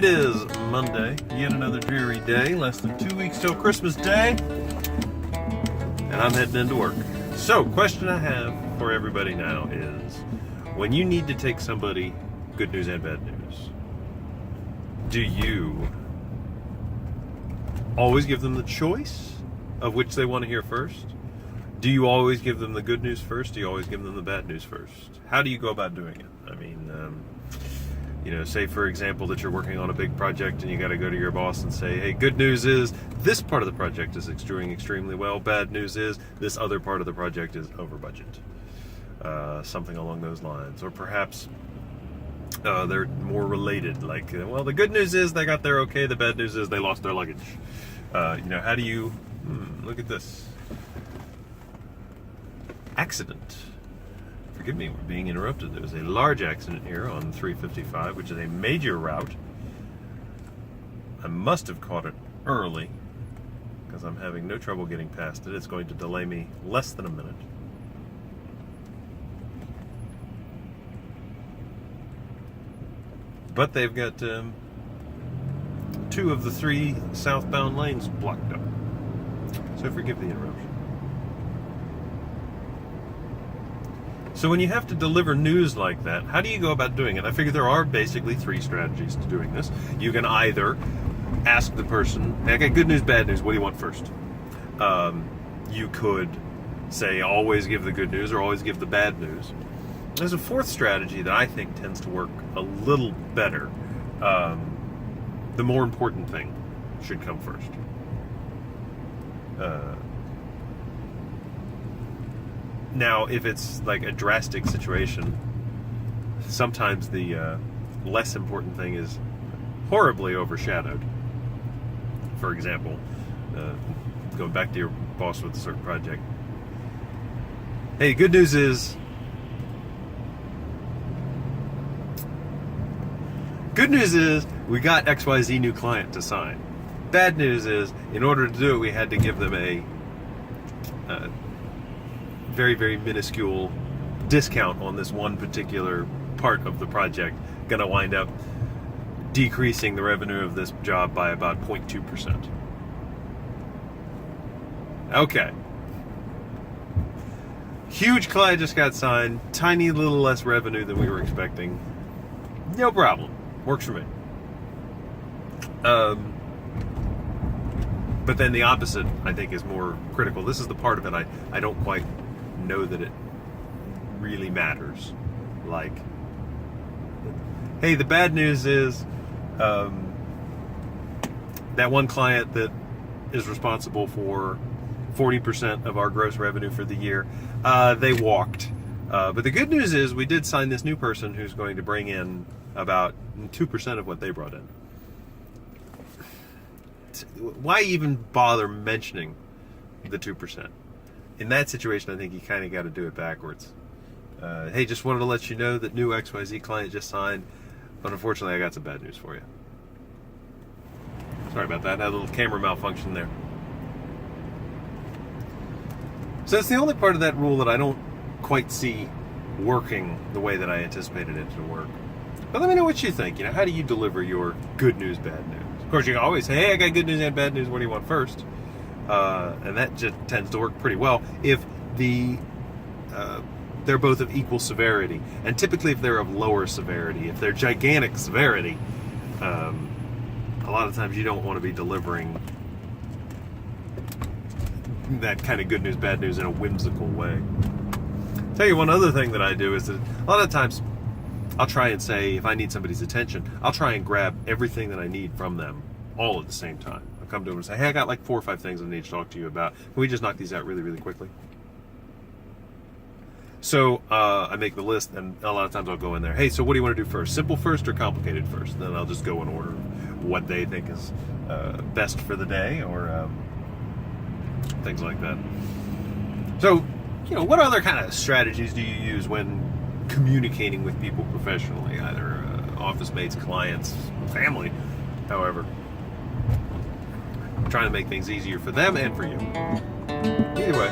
is Monday, yet another dreary day, less than 2 weeks till Christmas Day, and I'm heading into work. So, question I have for everybody now is, when you need to take somebody good news and bad news, do you always give them the choice of which they want to hear first? Do you always give them the good news first? Do you always give them the bad news first? How do you go about doing it? I mean, say for example that you're working on a big project and you got to go to your boss and say, hey, good news is this part of the project is doing extremely well. Bad news is this other part of the project is over budget. Something along those lines. Or perhaps they're more related. Like, well, the good news is they got there okay. The bad news is they lost their luggage. How do you... look at this. Accident. Forgive me, we're being interrupted. There was a large accident here on 355, which is a major route. I must have caught it early because I'm having no trouble getting past it. It's going to delay me less than a minute. But they've got 2 of the 3 southbound lanes blocked up. So forgive the interruption. So when you have to deliver news like that, how do you go about doing it? I figure there are basically 3 strategies to doing this. You can either ask the person, hey, I got good news, bad news, what do you want first? You could say always give the good news or always give the bad news. There's a 4th strategy that I think tends to work a little better. The more important thing should come first. Now, if it's like a drastic situation, sometimes the less important thing is horribly overshadowed. For example, going back to your boss with a certain project. Hey, good news is... Good news is we got XYZ new client to sign. Bad news is, in order to do it, we had to give them a very, very minuscule discount on this one particular part of the project. Going to wind up decreasing the revenue of this job by about 0.2%. Okay. Huge client just got signed. Tiny little less revenue than we were expecting. No problem. Works for me. But then the opposite, I think, is more critical. This is the part of it I don't quite know that it really matters. Like, hey, the bad news is that one client that is responsible for 40% of our gross revenue for the year, they walked. But the good news is we did sign this new person who's going to bring in about 2% of what they brought in. Why even bother mentioning the 2%? In that situation, I think you kind of got to do it backwards. Hey, just wanted to let you know that new XYZ client just signed, but unfortunately I got some bad news for you. Sorry about that. I had a little camera malfunction there. So that's the only part of that rule that I don't quite see working the way that I anticipated it to work. But let me know what you think. How do you deliver your good news, bad news? Of course, you can always say, hey, I got good news and bad news. What do you want first? And that just tends to work pretty well if they're both of equal severity. And typically if they're of lower severity, if they're gigantic severity, a lot of times you don't want to be delivering that kind of good news, bad news in a whimsical way. Tell you one other thing that I do is that a lot of times I'll try and say, if I need somebody's attention, I'll try and grab everything that I need from them all at the same time. I'll come to them and say, hey, I got like 4 or 5 things I need to talk to you about. Can we just knock these out really, really quickly? So I make the list, and a lot of times I'll go in there, hey, so what do you want to do first? Simple first or complicated first? And then I'll just go in order of what they think is best for the day, or things like that. So, what other kind of strategies do you use when communicating with people professionally, either office mates, clients, family, however? I'm trying to make things easier for them and for you. Either way.